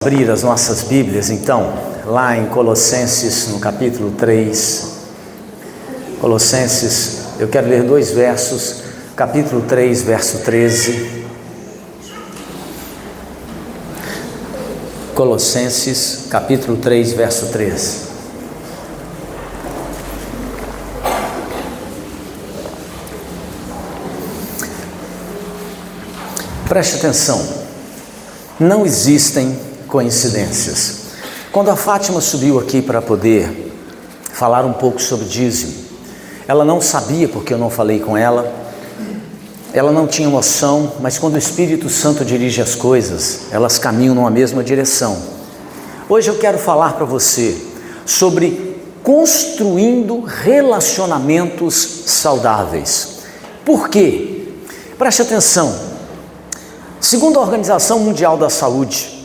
Abrir as nossas Bíblias, então, lá em Colossenses, no capítulo 3. Colossenses, eu quero ler dois versos, capítulo 3, verso 13. Colossenses, capítulo 3, verso 13. Preste atenção, não existem coincidências. Quando a Fátima subiu aqui para poder falar um pouco sobre dízimo, ela não sabia, porque eu não falei com ela, ela não tinha noção, mas quando o Espírito Santo dirige as coisas, elas caminham numa mesma direção. Hoje eu quero falar para você sobre construindo relacionamentos saudáveis. Por quê? Preste atenção. Segundo a Organização Mundial da Saúde,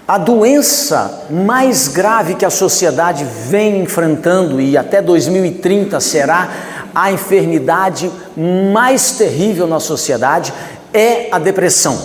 a doença mais grave que a sociedade vem enfrentando, e até 2030 será a enfermidade mais terrível na sociedade, é a depressão.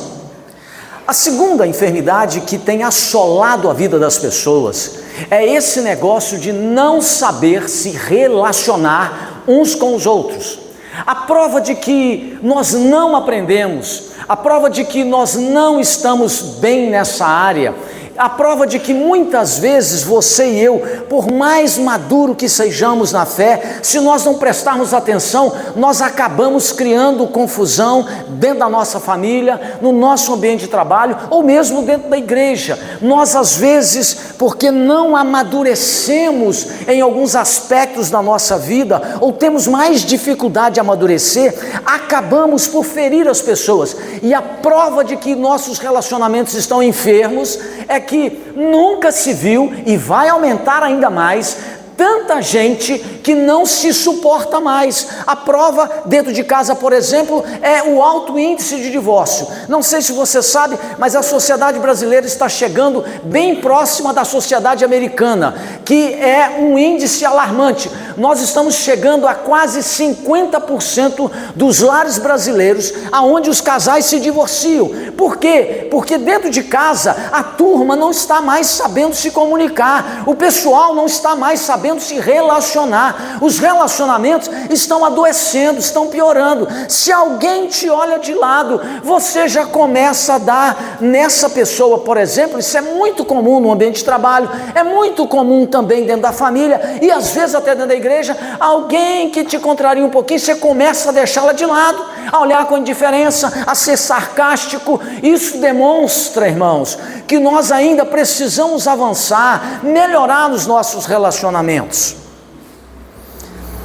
A segunda enfermidade que tem assolado a vida das pessoas é esse negócio de não saber se relacionar uns com os outros. A prova de que nós não aprendemos, a prova de que nós não estamos bem nessa área, a prova de que muitas vezes você e eu, por mais maduro que sejamos na fé, se nós não prestarmos atenção, nós acabamos criando confusão dentro da nossa família, no nosso ambiente de trabalho, ou mesmo dentro da igreja. Nós às vezes, porque não amadurecemos em alguns aspectos da nossa vida, ou temos mais dificuldade de amadurecer, acabamos por ferir as pessoas. E a prova de que nossos relacionamentos estão enfermos é que nunca se viu, e vai aumentar ainda mais, tanta gente que não se suporta mais. A prova dentro de casa, por exemplo, é o alto índice de divórcio. Não sei se você sabe, mas a sociedade brasileira está chegando bem próxima da sociedade americana, que é um índice alarmante. Nós estamos chegando a quase 50% dos lares brasileiros aonde os casais se divorciam. Por quê? Porque dentro de casa a turma não está mais sabendo se comunicar, o pessoal não está mais sabendo se relacionar, os relacionamentos estão adoecendo, estão piorando. Se alguém te olha de lado, você já começa a dar nessa pessoa, por exemplo, isso é muito comum no ambiente de trabalho, é muito comum também dentro da família, e às vezes até dentro da igreja, alguém que te contraria um pouquinho, você começa a deixá-la de lado, a olhar com indiferença, a ser sarcástico. Isso demonstra, irmãos, que nós ainda precisamos avançar, melhorar nos nossos relacionamentos.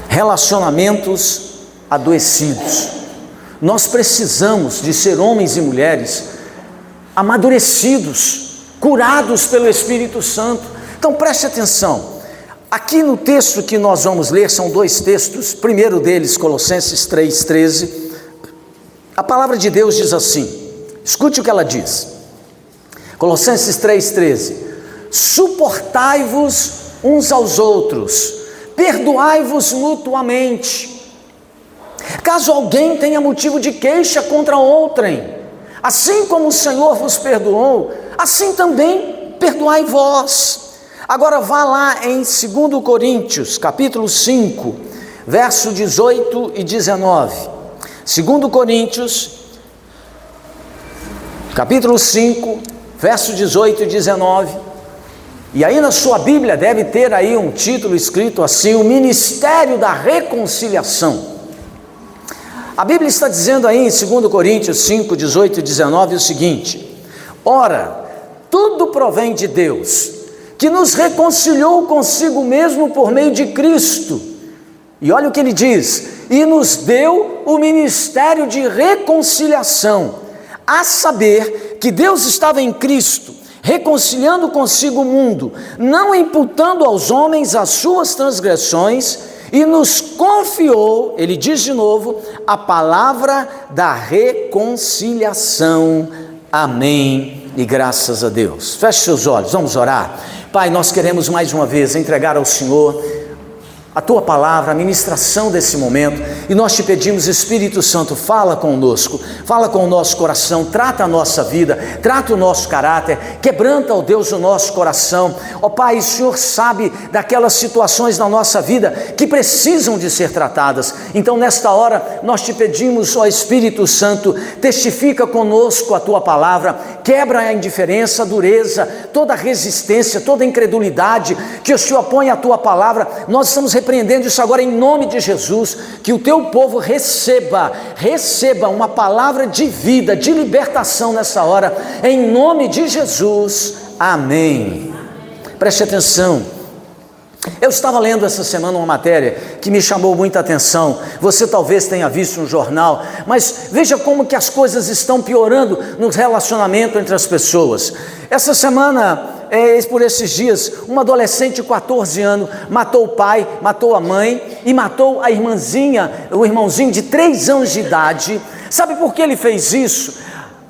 Relacionamentos adoecidos. Nós precisamos de ser homens e mulheres amadurecidos, curados pelo Espírito Santo. Então preste atenção. Aqui no texto que nós vamos ler, são dois textos. O primeiro deles, Colossenses 3:13. A palavra de Deus diz assim, escute o que ela diz. Colossenses 3:13. Suportai-vos uns aos outros, perdoai-vos mutuamente, caso alguém tenha motivo de queixa contra outrem, assim como o Senhor vos perdoou, assim também perdoai vós. Agora vá lá em 2 Coríntios, capítulo 5, verso 18 e 19. 2 Coríntios, capítulo 5, verso 18 e 19. E aí na sua Bíblia deve ter aí um título escrito assim, o Ministério da Reconciliação. A Bíblia está dizendo aí em 2 Coríntios 5, 18 e 19 o seguinte: ora, tudo provém de Deus, que nos reconciliou consigo mesmo por meio de Cristo. E olha o que ele diz, e nos deu o ministério de reconciliação, a saber que Deus estava em Cristo, reconciliando consigo o mundo, não imputando aos homens as suas transgressões, e nos confiou, ele diz de novo, a palavra da reconciliação. Amém e graças a Deus. Feche seus olhos, vamos orar. Pai, nós queremos mais uma vez entregar ao Senhor a Tua palavra, a ministração desse momento, e nós te pedimos, Espírito Santo, fala conosco, fala com o nosso coração, trata a nossa vida, trata o nosso caráter, quebranta, ó Deus, o nosso coração. Ó Pai, o Senhor sabe daquelas situações na nossa vida que precisam de ser tratadas. Então nesta hora nós te pedimos, ó Espírito Santo, testifica conosco a Tua palavra, quebra a indiferença, a dureza, toda a resistência, toda a incredulidade, que o Senhor põe a Tua palavra. Nós estamos repreendendo isso agora em nome de Jesus, que o Teu povo receba uma palavra de vida, de libertação nessa hora, em nome de Jesus, amém. Preste atenção, eu estava lendo essa semana uma matéria que me chamou muita atenção, você talvez tenha visto no jornal, mas veja como que as coisas estão piorando no relacionamento entre as pessoas. Essa semana, por esses dias, um adolescente de 14 anos matou o pai, matou a mãe e matou a irmãzinha, o irmãozinho de 3 anos de idade. Sabe por que ele fez isso?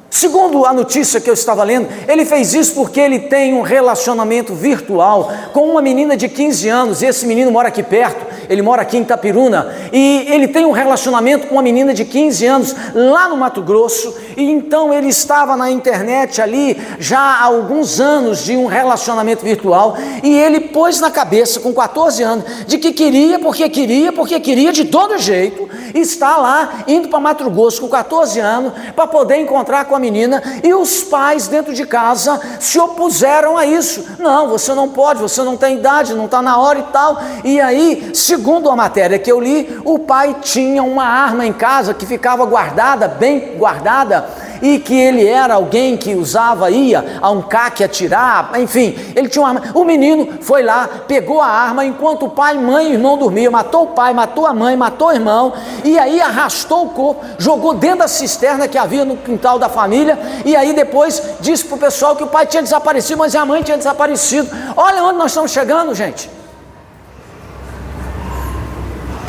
Segundo a notícia que eu estava lendo, ele fez isso porque ele tem um relacionamento virtual com uma menina de 15 anos, e esse menino mora aqui perto, ele mora aqui em Itapiruna, e ele tem um relacionamento com uma menina de 15 anos lá no Mato Grosso, e então ele estava na internet ali já há alguns anos de um relacionamento virtual, e ele pôs na cabeça com 14 anos de que queria, porque queria de todo jeito, está lá indo para Mato Grosso com 14 anos para poder encontrar com a menina, e os pais dentro de casa se opuseram a isso. Não, você não pode, você não tem idade, não está na hora e tal. E aí, segundo a matéria que eu li, o pai tinha uma arma em casa que ficava guardada, bem guardada, e que ele era alguém que ia a um CAC atirar, enfim, ele tinha uma arma. O menino foi lá, pegou a arma, enquanto o pai, mãe e irmão dormiam, matou o pai, matou a mãe, matou o irmão, e aí arrastou o corpo, jogou dentro da cisterna que havia no quintal da família, e aí depois disse para o pessoal que o pai tinha desaparecido, mas a mãe tinha desaparecido. Olha onde nós estamos chegando, gente.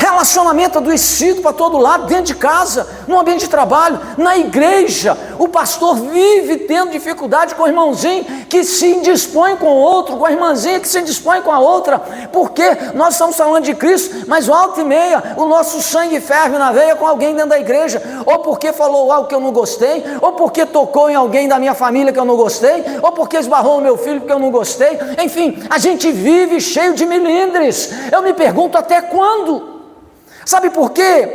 Relacionamento adoecido para todo lado, dentro de casa, no ambiente de trabalho, na igreja. O pastor vive tendo dificuldade com o irmãozinho que se indispõe com o outro, com a irmãzinha que se indispõe com a outra, porque nós estamos falando de Cristo, mas volta e meia o nosso sangue ferve na veia com alguém dentro da igreja, ou porque falou algo que eu não gostei, ou porque tocou em alguém da minha família que eu não gostei, ou porque esbarrou no meu filho que eu não gostei. Enfim, a gente vive cheio de milindres. Eu me pergunto, até quando? Sabe por quê?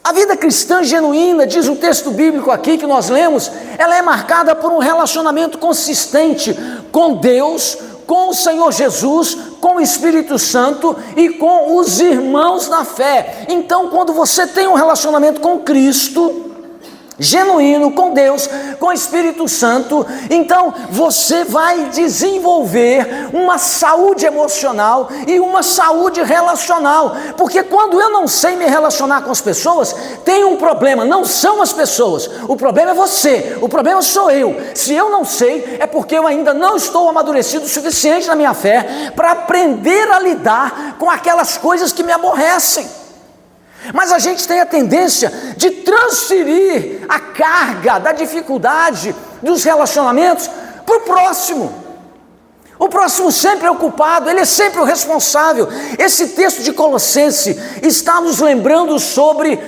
A vida cristã genuína, diz o texto bíblico aqui que nós lemos, ela é marcada por um relacionamento consistente com Deus, com o Senhor Jesus, com o Espírito Santo e com os irmãos na fé. Então, quando você tem um relacionamento com Cristo, genuíno, com Deus, com o Espírito Santo, então você vai desenvolver uma saúde emocional e uma saúde relacional, porque quando eu não sei me relacionar com as pessoas, tem um problema, não são as pessoas, o problema é você, o problema sou eu. Se eu não sei, é porque eu ainda não estou amadurecido o suficiente na minha fé para aprender a lidar com aquelas coisas que me aborrecem. Mas a gente tem a tendência de transferir a carga da dificuldade dos relacionamentos para o próximo. O próximo sempre é o culpado, ele é sempre o responsável. Esse texto de Colossenses está nos lembrando sobre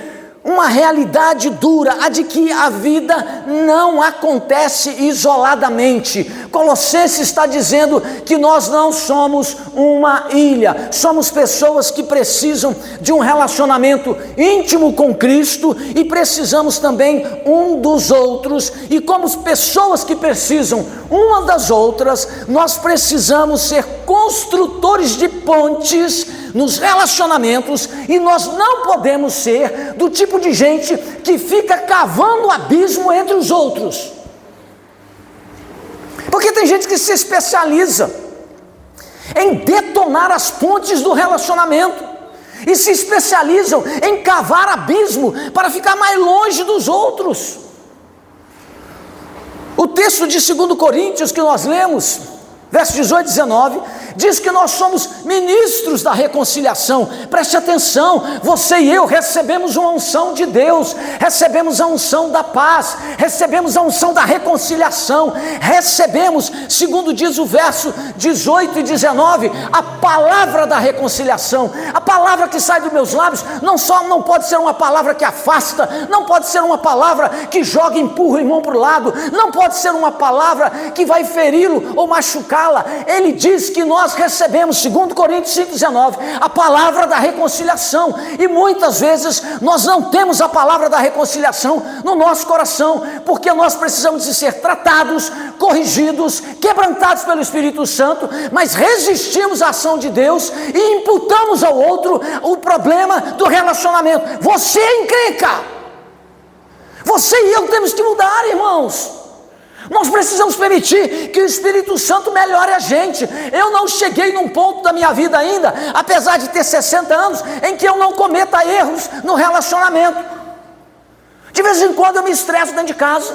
uma realidade dura, a de que a vida não acontece isoladamente. Colossenses está dizendo que nós não somos uma ilha, somos pessoas que precisam de um relacionamento íntimo com Cristo e precisamos também um dos outros, e como pessoas que precisam uma das outras, nós precisamos ser construtores de pontes nos relacionamentos, e nós não podemos ser do tipo de gente que fica cavando abismo entre os outros, porque tem gente que se especializa em detonar as pontes do relacionamento e se especializam em cavar abismo para ficar mais longe dos outros. O texto de 2 Coríntios que nós lemos, versos 18 e 19, diz que nós somos ministros da reconciliação. Preste atenção, você e eu recebemos uma unção de Deus, recebemos a unção da paz, recebemos a unção da reconciliação, recebemos, segundo diz o verso 18 e 19, a palavra da reconciliação. A palavra que sai dos meus lábios não pode ser uma palavra que afasta, não pode ser uma palavra que joga e empurra o irmão para o lado, não pode ser uma palavra que vai feri-lo ou machucá-la. Ele diz que nós recebemos, segundo Coríntios 5,19, a palavra da reconciliação, e muitas vezes nós não temos a palavra da reconciliação no nosso coração, porque nós precisamos de ser tratados, corrigidos, quebrantados pelo Espírito Santo, mas resistimos à ação de Deus e imputamos ao outro o problema do relacionamento. Você é encrenca, você e eu temos que mudar, irmãos. Nós precisamos permitir que o Espírito Santo melhore a gente. Eu não cheguei num ponto da minha vida ainda, apesar de ter 60 anos, em que eu não cometa erros no relacionamento. De vez em quando eu me estresso dentro de casa.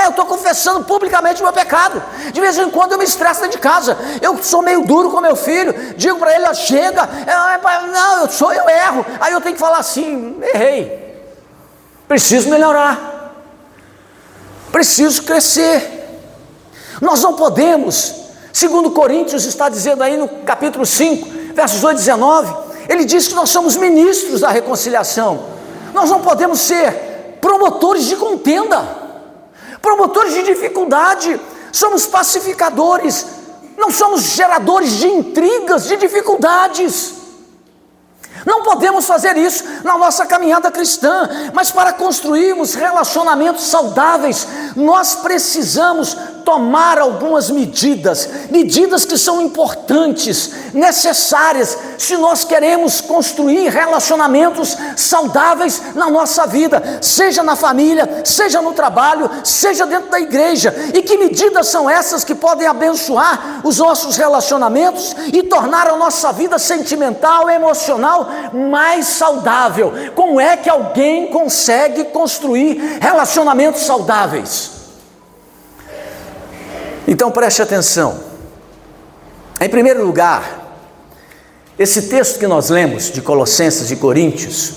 Eu estou confessando publicamente o meu pecado. De vez em quando eu me estresso dentro de casa. Eu sou meio duro com meu filho. Digo para ele, chega. Não, eu erro. Aí eu tenho que falar assim, errei. Preciso melhorar. Preciso crescer. Nós não podemos, segundo Coríntios está dizendo aí no capítulo 5, versos 8 e 19, ele diz que nós somos ministros da reconciliação. Nós não podemos ser promotores de contenda, promotores de dificuldade. Somos pacificadores, não somos geradores de intrigas, de dificuldades. Não podemos fazer isso na nossa caminhada cristã, mas para construirmos relacionamentos saudáveis, nós precisamos tomar algumas medidas que são importantes, necessárias, se nós queremos construir relacionamentos saudáveis na nossa vida, seja na família, seja no trabalho, seja dentro da igreja. E que medidas são essas que podem abençoar os nossos relacionamentos e tornar a nossa vida sentimental e emocional mais saudável? Como é que alguém consegue construir relacionamentos saudáveis? Então preste atenção. Em primeiro lugar, esse texto que nós lemos de Colossenses e Coríntios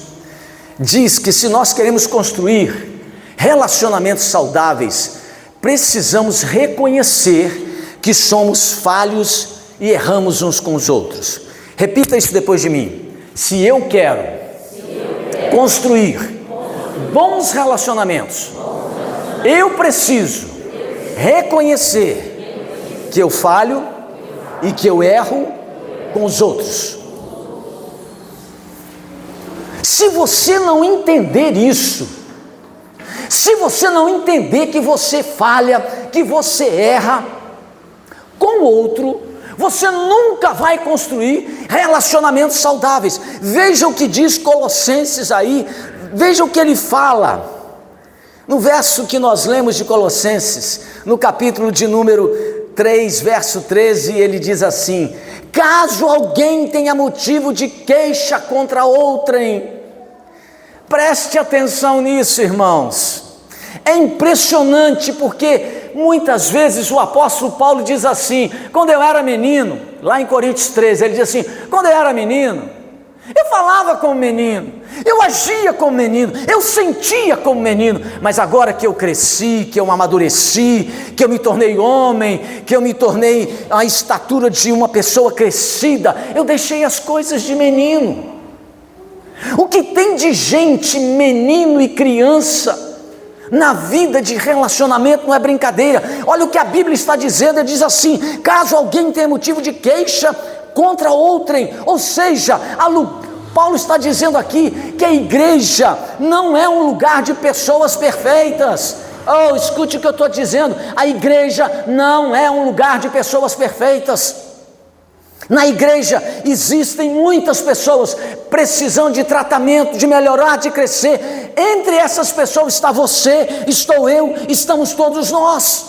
diz que se nós queremos construir relacionamentos saudáveis, precisamos reconhecer que somos falhos e erramos uns com os outros. Repita isso depois de mim. Se eu quero construir bons relacionamentos, eu preciso reconhecer que eu falho e que eu erro com os outros. Se você não entender isso, se você não entender que você falha, que você erra com o outro, você nunca vai construir relacionamentos saudáveis. Veja o que diz Colossenses aí, veja o que ele fala. No verso que nós lemos de Colossenses, no capítulo de número 3, verso 13, ele diz assim: caso alguém tenha motivo de queixa contra outrem. Preste atenção nisso, irmãos. É impressionante porque muitas vezes o apóstolo Paulo diz assim, quando eu era menino, lá em Coríntios 13, ele diz assim, quando eu era menino, eu falava como menino, eu agia como menino, eu sentia como menino, mas agora que eu cresci, que eu amadureci, que eu me tornei homem, que eu me tornei a estatura de uma pessoa crescida, eu deixei as coisas de menino. O que tem de gente, menino e criança, na vida de relacionamento não é brincadeira. Olha o que a Bíblia está dizendo, ele diz assim, caso alguém tenha motivo de queixa contra outrem, ou seja, Paulo está dizendo aqui que a igreja não é um lugar de pessoas perfeitas. Oh, escute o que eu estou dizendo, a igreja não é um lugar de pessoas perfeitas. Na igreja existem muitas pessoas precisando de tratamento, de melhorar, de crescer. Entre essas pessoas está você, estou eu, estamos todos nós.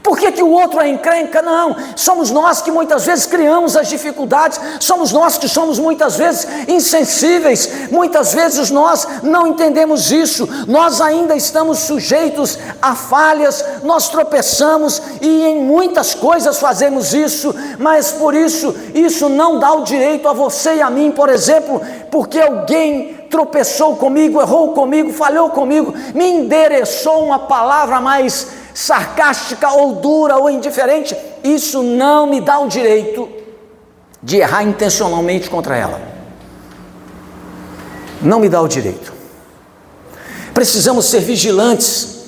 Por que o outro é encrenca? Não, somos nós que muitas vezes criamos as dificuldades, somos nós que somos muitas vezes insensíveis, muitas vezes nós não entendemos isso, nós ainda estamos sujeitos a falhas, nós tropeçamos e em muitas coisas fazemos isso, mas por isso não dá o direito a você e a mim, por exemplo, porque alguém tropeçou comigo, errou comigo, falhou comigo, me endereçou uma palavra mais sarcástica ou dura ou indiferente, isso não me dá o direito de errar intencionalmente contra ela. Não me dá o direito. Precisamos ser vigilantes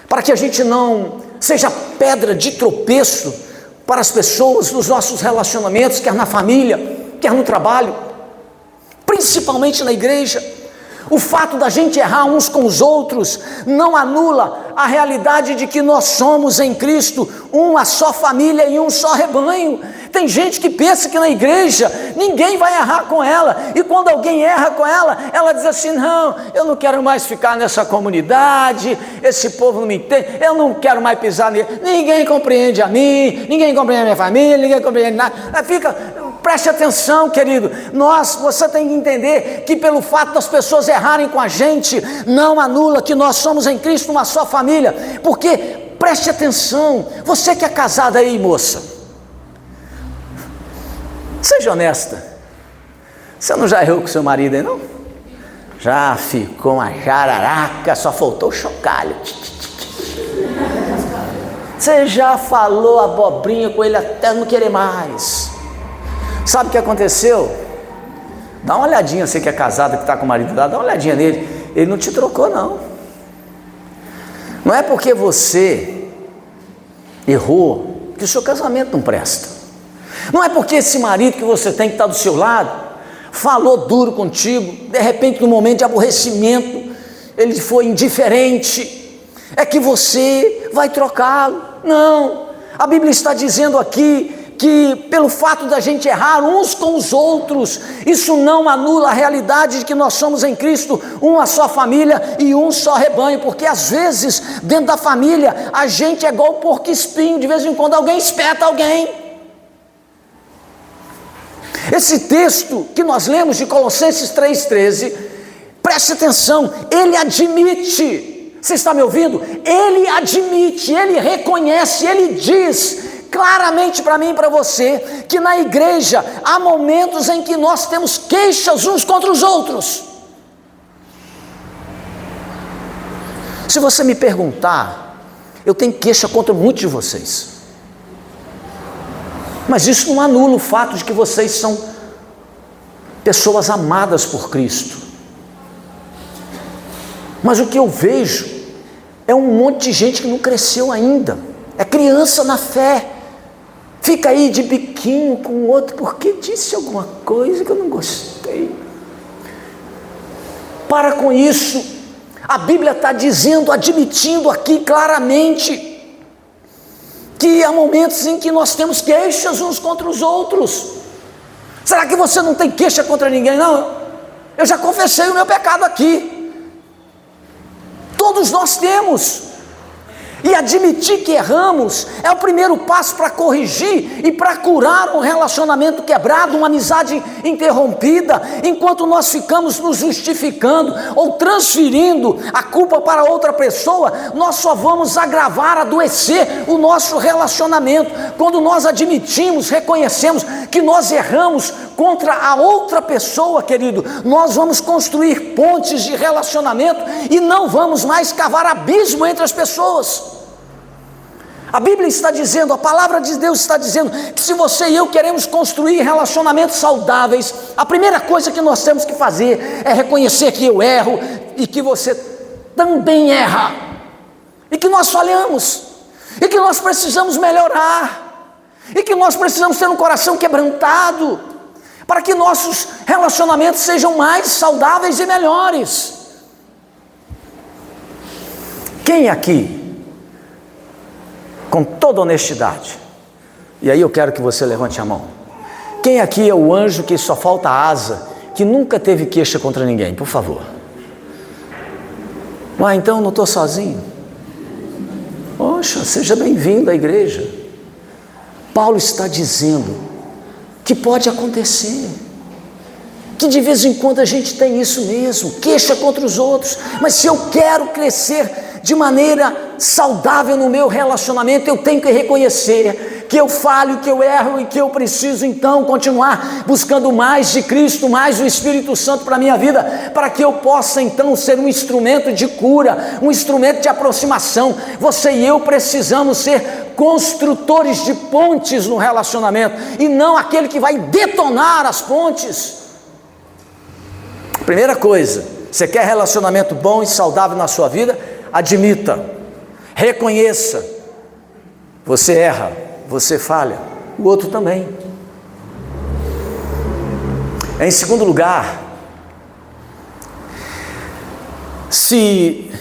para que a gente não seja pedra de tropeço para as pessoas nos nossos relacionamentos, quer na família, quer no trabalho, principalmente na igreja. O fato da gente errar uns com os outros não anula a realidade de que nós somos em Cristo uma só família e um só rebanho. Tem gente que pensa que na igreja ninguém vai errar com ela, e quando alguém erra com ela, ela diz assim: não, eu não quero mais ficar nessa comunidade, esse povo não me entende, eu não quero mais pisar nele, ninguém compreende a mim, ninguém compreende a minha família, ninguém compreende nada. Preste atenção, querido, você tem que entender que pelo fato das pessoas errarem com a gente, não anula que nós somos em Cristo uma só família, porque, preste atenção, você que é casada aí, moça, seja honesta, você não já errou com seu marido aí, não? Já ficou uma jararaca, só faltou o chocalho. Você já falou abobrinha com ele até não querer mais. Sabe o que aconteceu? Dá uma olhadinha, você que é casada, que está com o marido lá, dá uma olhadinha nele, ele não te trocou não. Não é porque você errou que o seu casamento não presta. Não é porque esse marido que você tem que estar do seu lado falou duro contigo, de repente no momento de aborrecimento ele foi indiferente, é que você vai trocá-lo. Não, a Bíblia está dizendo aqui que pelo fato da gente errar uns com os outros, isso não anula a realidade de que nós somos em Cristo uma só família e um só rebanho, porque às vezes dentro da família a gente é igual o porco espinho, de vez em quando alguém espeta alguém. Esse texto que nós lemos de Colossenses 3,13, preste atenção, ele admite, você está me ouvindo? Ele admite, ele reconhece, ele diz claramente para mim e para você, que na igreja há momentos em que nós temos queixas uns contra os outros. Se você me perguntar, eu tenho queixa contra muitos de vocês, mas isso não anula o fato de que vocês são pessoas amadas por Cristo. Mas o que eu vejo é um monte de gente que não cresceu ainda, é criança na fé, fica aí de biquinho com o outro porque disse alguma coisa que eu não gostei. Para com isso, a Bíblia está dizendo, admitindo aqui claramente, que há momentos em que nós temos queixas uns contra os outros. Será que você não tem queixa contra ninguém? Não, eu já confessei o meu pecado aqui. Todos nós temos. E admitir que erramos é o primeiro passo para corrigir e para curar um relacionamento quebrado, uma amizade interrompida. Enquanto nós ficamos nos justificando ou transferindo a culpa para outra pessoa, nós só vamos agravar, adoecer o nosso relacionamento. Quando nós admitimos, reconhecemos que nós erramos contra a outra pessoa, querido, nós vamos construir pontes de relacionamento e não vamos mais cavar abismo entre as pessoas. A Bíblia está dizendo, a palavra de Deus está dizendo que se você e eu queremos construir relacionamentos saudáveis, a primeira coisa que nós temos que fazer é reconhecer que eu erro e que você também erra, e que nós falhamos, e que nós precisamos melhorar, e que nós precisamos ter um coração quebrantado, para que nossos relacionamentos sejam mais saudáveis e melhores. Quem aqui, com toda honestidade, e aí eu quero que você levante a mão, quem aqui é o anjo que só falta asa, que nunca teve queixa contra ninguém, por favor? Então eu não estou sozinho. Poxa, seja bem-vindo à igreja. Paulo está dizendo que pode acontecer, que de vez em quando a gente tem isso mesmo, queixa contra os outros, mas se eu quero crescer de maneira saudável no meu relacionamento, eu tenho que reconhecer que eu falho, que eu erro e que eu preciso então continuar buscando mais de Cristo, mais do Espírito Santo para a minha vida, para que eu possa então ser um instrumento de cura, um instrumento de aproximação. Você e eu precisamos ser construtores de pontes no relacionamento e não aquele que vai detonar as pontes. Primeira coisa, você quer relacionamento bom e saudável na sua vida? Admita, reconheça, você erra, você falha, o outro também. Em segundo lugar, se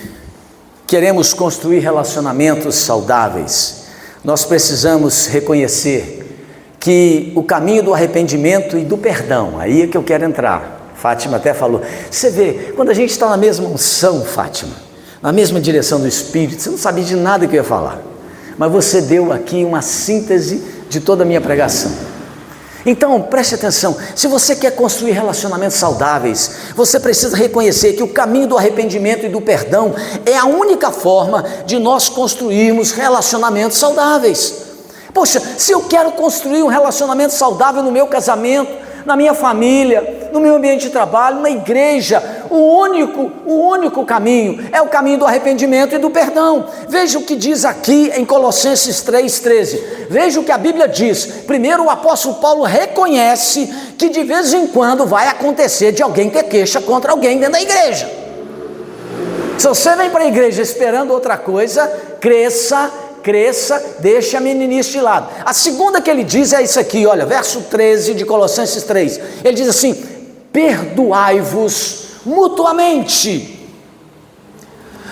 queremos construir relacionamentos saudáveis, nós precisamos reconhecer que o caminho do arrependimento e do perdão, aí é que eu quero entrar. Fátima até falou, você vê, quando a gente está na mesma unção, Fátima, na mesma direção do Espírito, você não sabia de nada que eu ia falar, mas você deu aqui uma síntese de toda a minha pregação. Então, preste atenção, se você quer construir relacionamentos saudáveis, você precisa reconhecer que o caminho do arrependimento e do perdão é a única forma de nós construirmos relacionamentos saudáveis. Poxa, se eu quero construir um relacionamento saudável no meu casamento, na minha família, no meu ambiente de trabalho, na igreja, o único caminho é o caminho do arrependimento e do perdão. Veja o que diz aqui em Colossenses 3,13. Veja o que a Bíblia diz. Primeiro, o apóstolo Paulo reconhece que de vez em quando vai acontecer de alguém ter queixa contra alguém dentro da igreja. Se você vem para a igreja esperando outra coisa, cresça, deixa a meninice de lado. A segunda que ele diz é isso aqui, olha, verso 13 de Colossenses 3, ele diz assim, perdoai-vos mutuamente.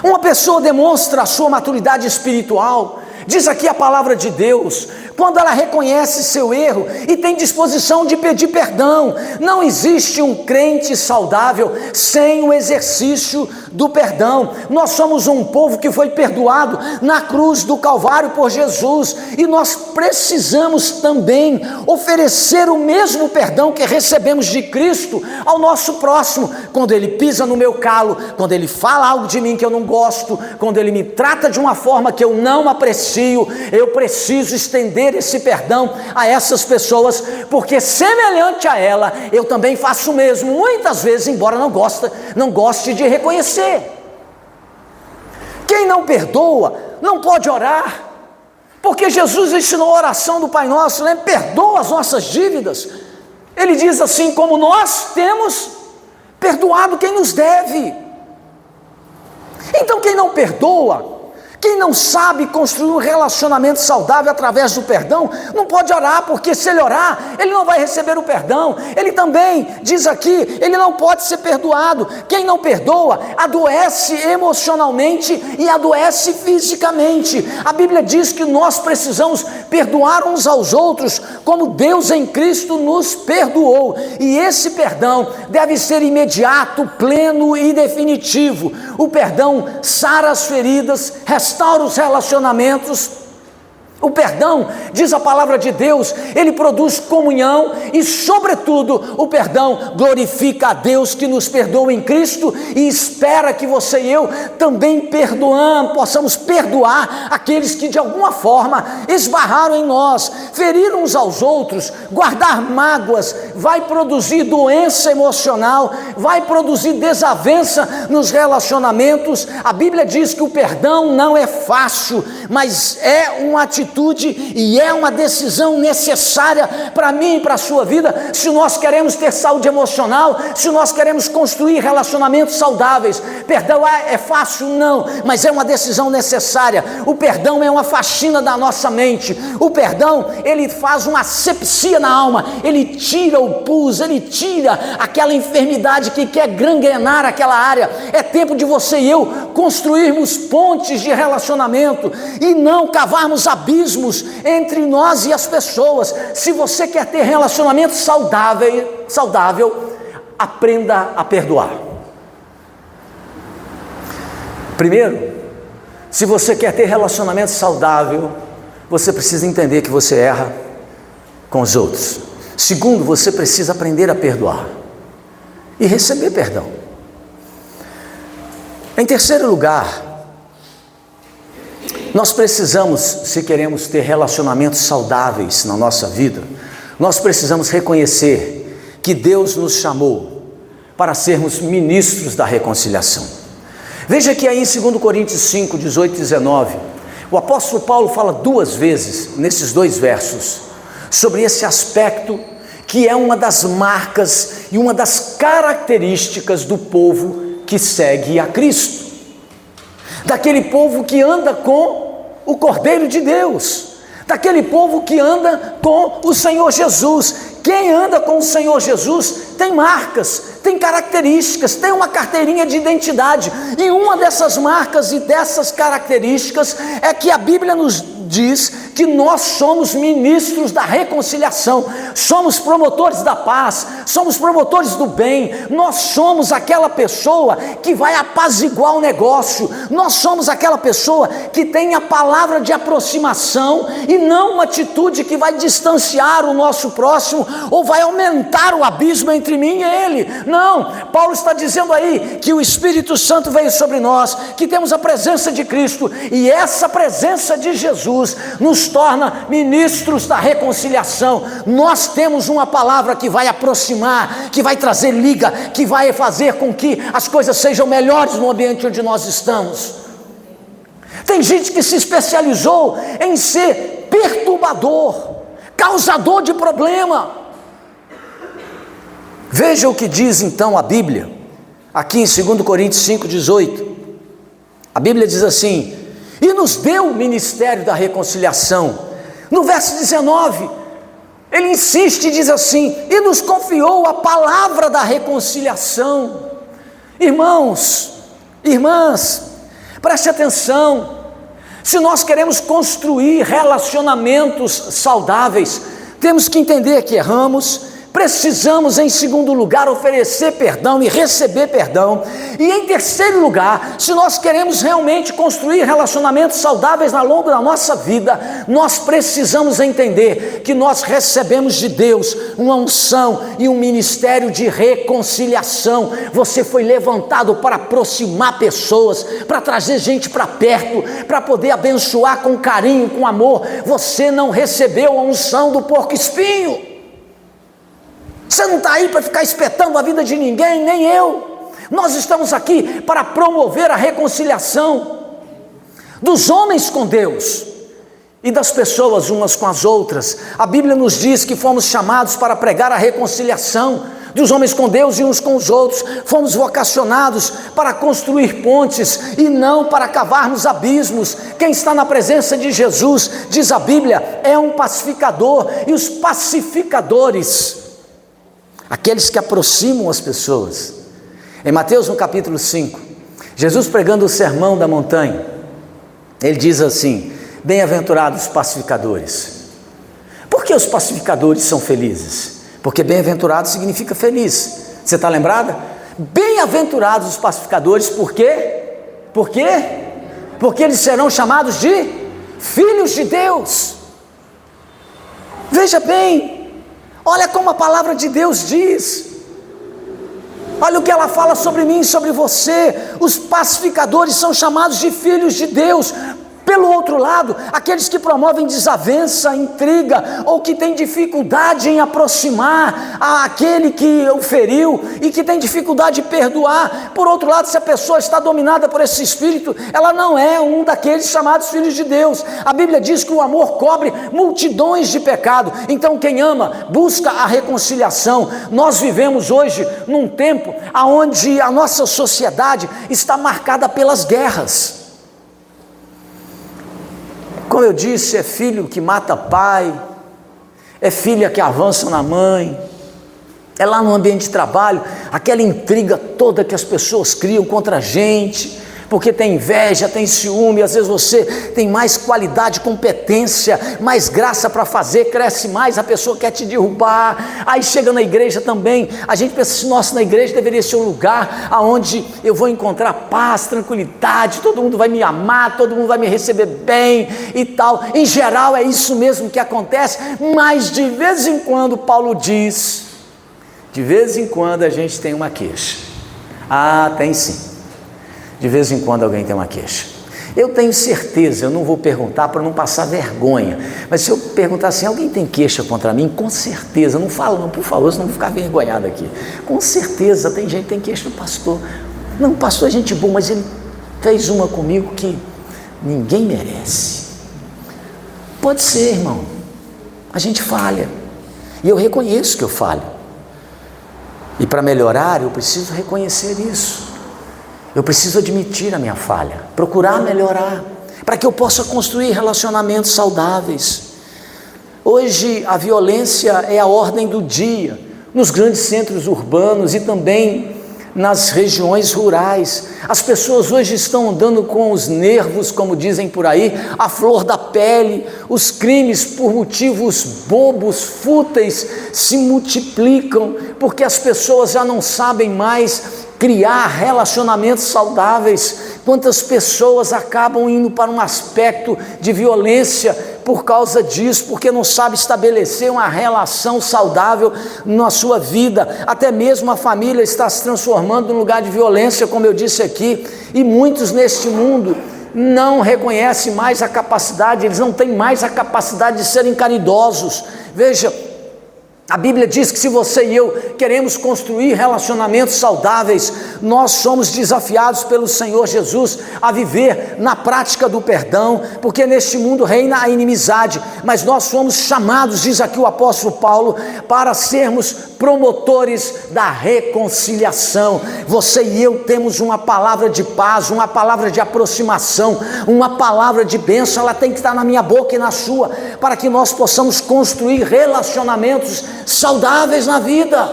Uma pessoa demonstra a sua maturidade espiritual, diz aqui a palavra de Deus, quando ela reconhece seu erro e tem disposição de pedir perdão. Não existe um crente saudável sem o exercício do perdão. Nós somos um povo que foi perdoado na cruz do Calvário por Jesus, e nós precisamos também oferecer o mesmo perdão que recebemos de Cristo ao nosso próximo, quando ele pisa no meu calo, quando ele fala algo de mim que eu não gosto, quando ele me trata de uma forma que eu não aprecio. Eu preciso estender esse perdão a essas pessoas, porque semelhante a ela, eu também faço o mesmo, muitas vezes, embora não goste de reconhecer. Quem não perdoa, não pode orar, porque Jesus ensinou a oração do Pai Nosso, né? Perdoa as nossas dívidas. Ele diz assim, como nós temos perdoado quem nos deve. Então quem não perdoa, quem não sabe construir um relacionamento saudável através do perdão, não pode orar, porque se ele orar, ele não vai receber o perdão. Ele também, diz aqui, ele não pode ser perdoado. Quem não perdoa, adoece emocionalmente e adoece fisicamente. A Bíblia diz que nós precisamos perdoar uns aos outros, como Deus em Cristo nos perdoou. E esse perdão deve ser imediato, pleno e definitivo. O perdão sara as feridas, restaura os relacionamentos. O perdão, diz a palavra de Deus, ele produz comunhão e, sobretudo, o perdão glorifica a Deus que nos perdoa em Cristo e espera que você e eu também possamos perdoar aqueles que de alguma forma esbarraram em nós. Ferir uns aos outros, guardar mágoas, vai produzir doença emocional, vai produzir desavença nos relacionamentos. A Bíblia diz que o perdão não é fácil, mas é uma atitude e é uma decisão necessária para mim e para a sua vida, se nós queremos ter saúde emocional, se nós queremos construir relacionamentos saudáveis. Perdão é fácil? Não, mas é uma decisão necessária. O perdão é uma faxina da nossa mente. O perdão, ele faz uma asepsia na alma, ele tira o pus, ele tira aquela enfermidade que quer gangrenar aquela área. É tempo de você e eu construirmos pontes de relacionamento e não cavarmos abismos entre nós e as pessoas. Se você quer ter relacionamento saudável, aprenda a perdoar. Primeiro, Se você quer ter relacionamento saudável, você precisa entender que você erra com os outros. Segundo, você precisa aprender a perdoar e receber perdão. Em terceiro lugar, nós precisamos, se queremos ter relacionamentos saudáveis na nossa vida, nós precisamos reconhecer que Deus nos chamou para sermos ministros da reconciliação. Veja que aí em 2 Coríntios 5, 18 e 19, o apóstolo Paulo fala 2 vezes, nesses 2 versos, sobre esse aspecto que é uma das marcas e uma das características do povo que segue a Cristo, daquele povo que anda com o Cordeiro de Deus, daquele povo que anda com o Senhor Jesus. Quem anda com o Senhor Jesus tem marcas, tem características, tem uma carteirinha de identidade, e uma dessas marcas e dessas características é que a Bíblia nos diz que nós somos ministros da reconciliação, somos promotores da paz, somos promotores do bem, nós somos aquela pessoa que vai apaziguar o negócio, nós somos aquela pessoa que tem a palavra de aproximação e não uma atitude que vai distanciar o nosso próximo ou vai aumentar o abismo entre mim e ele. Não, Paulo está dizendo aí que o Espírito Santo veio sobre nós, que temos a presença de Cristo, e essa presença de Jesus nos torna ministros da reconciliação. Nós temos uma palavra que vai aproximar, que vai trazer liga, que vai fazer com que as coisas sejam melhores no ambiente onde nós estamos. Tem gente que se especializou em ser perturbador, causador de problema. Veja o que diz então a Bíblia, aqui em 2 Coríntios 5, 18. A Bíblia diz assim: e nos deu o ministério da reconciliação. No verso 19, ele insiste e diz assim: e nos confiou a palavra da reconciliação. Irmãos, irmãs, preste atenção. Se nós queremos construir relacionamentos saudáveis, temos que entender que erramos. Precisamos, em segundo lugar, oferecer perdão e receber perdão. E em terceiro lugar, se nós queremos realmente construir relacionamentos saudáveis ao longo da nossa vida, nós precisamos entender que nós recebemos de Deus uma unção e um ministério de reconciliação. Você foi levantado para aproximar pessoas, para trazer gente para perto, para poder abençoar com carinho, com amor. Você não recebeu a unção do porco-espinho. Você não está aí para ficar espetando a vida de ninguém, nem eu. Nós estamos aqui para promover a reconciliação dos homens com Deus e das pessoas umas com as outras. A Bíblia nos diz que fomos chamados para pregar a reconciliação dos homens com Deus e uns com os outros. Fomos vocacionados para construir pontes e não para cavarmos abismos. Quem está na presença de Jesus, diz a Bíblia, é um pacificador, e os pacificadores, aqueles que aproximam as pessoas. Em Mateus, no capítulo 5, Jesus pregando o sermão da montanha, ele diz assim: bem-aventurados os pacificadores. Por que os pacificadores são felizes? Porque bem-aventurado significa feliz. Você está lembrada? Bem-aventurados os pacificadores, por quê? Por quê? Porque eles serão chamados de filhos de Deus. Veja bem, olha como a palavra de Deus diz, olha o que ela fala sobre mim e sobre você. Os pacificadores são chamados de filhos de Deus. Pelo outro lado, aqueles que promovem desavença, intriga, ou que têm dificuldade em aproximar aquele que o feriu e que tem dificuldade de perdoar. Por outro lado, se a pessoa está dominada por esse espírito, ela não é um daqueles chamados filhos de Deus. A Bíblia diz que o amor cobre multidões de pecado. Então quem ama busca a reconciliação. Nós vivemos hoje num tempo onde a nossa sociedade está marcada pelas guerras. Como eu disse, é filho que mata pai, é filha que avança na mãe, é lá no ambiente de trabalho, aquela intriga toda que as pessoas criam contra a gente, porque tem inveja, tem ciúme. Às vezes você tem mais qualidade, competência, mais graça para fazer, cresce mais, a pessoa quer te derrubar. Aí chega na igreja também, a gente pensa assim: nossa, na igreja deveria ser um lugar onde eu vou encontrar paz, tranquilidade, todo mundo vai me amar, todo mundo vai me receber bem e tal. Em geral é isso mesmo que acontece, mas de vez em quando Paulo diz, de vez em quando a gente tem uma queixa. Tem sim, de vez em quando alguém tem uma queixa. Eu tenho certeza, eu não vou perguntar para não passar vergonha, mas se eu perguntar assim: alguém tem queixa contra mim? Com certeza, não falo não, por favor, senão eu vou ficar envergonhado aqui. Com certeza tem gente que tem queixa do pastor. Não, o pastor é gente boa, mas ele fez uma comigo que ninguém merece. Pode ser, irmão, a gente falha, e eu reconheço que eu falho, e para melhorar eu preciso reconhecer isso, eu preciso admitir a minha falha, procurar melhorar, para que eu possa construir relacionamentos saudáveis. Hoje a violência é a ordem do dia, nos grandes centros urbanos e também nas regiões rurais. As pessoas hoje estão andando com os nervos, como dizem por aí, à flor da pele. Os crimes por motivos bobos, fúteis, se multiplicam, porque as pessoas já não sabem mais criar relacionamentos saudáveis. Quantas pessoas acabam indo para um aspecto de violência por causa disso, porque não sabe estabelecer uma relação saudável na sua vida. Até mesmo a família está se transformando num lugar de violência, como eu disse aqui, e muitos neste mundo não reconhecem mais a capacidade, eles não têm mais a capacidade de serem caridosos. Veja, a Bíblia diz que se você e eu queremos construir relacionamentos saudáveis, nós somos desafiados pelo Senhor Jesus a viver na prática do perdão, porque neste mundo reina a inimizade, mas nós somos chamados, diz aqui o apóstolo Paulo, para sermos promotores da reconciliação. Você e eu temos uma palavra de paz, uma palavra de aproximação, uma palavra de bênção. Ela tem que estar na minha boca e na sua, para que nós possamos construir relacionamentos saudáveis na vida.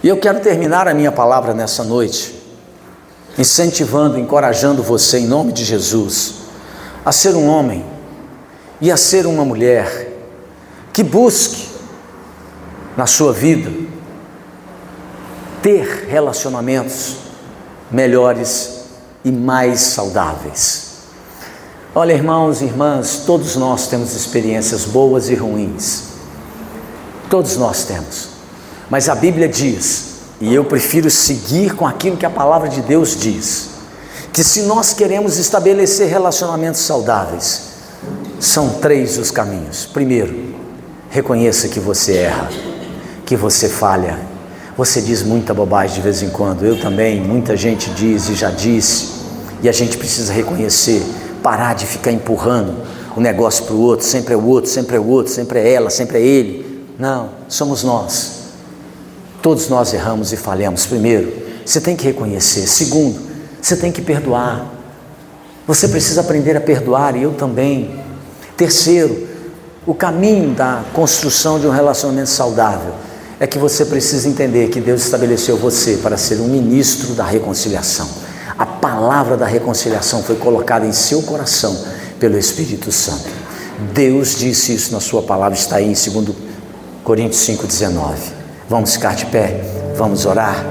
E eu quero terminar a minha palavra nessa noite incentivando, encorajando você, em nome de Jesus, a ser um homem e a ser uma mulher que busque na sua vida ter relacionamentos melhores e mais saudáveis. Olha, irmãos e irmãs, todos nós temos experiências boas e ruins, todos nós temos, mas a Bíblia diz, e eu prefiro seguir com aquilo que a palavra de Deus diz, que se nós queremos estabelecer relacionamentos saudáveis, são 3 os caminhos. Primeiro, reconheça que você erra, que você falha, você diz muita bobagem de vez em quando, eu também, muita gente diz e já disse, e a gente precisa reconhecer, parar de ficar empurrando o negócio para o outro, sempre é o outro, sempre é o outro, sempre é ela, sempre é ele. Não, somos nós, todos nós erramos e falhamos. Primeiro, você tem que reconhecer. Segundo, você tem que perdoar, você precisa aprender a perdoar, e eu também. Terceiro, o caminho da construção de um relacionamento saudável é que você precisa entender que Deus estabeleceu você para ser um ministro da reconciliação. A palavra da reconciliação foi colocada em seu coração pelo Espírito Santo. Deus disse isso na sua palavra, está aí em 2 Coríntios 5,19. Vamos ficar de pé, vamos orar.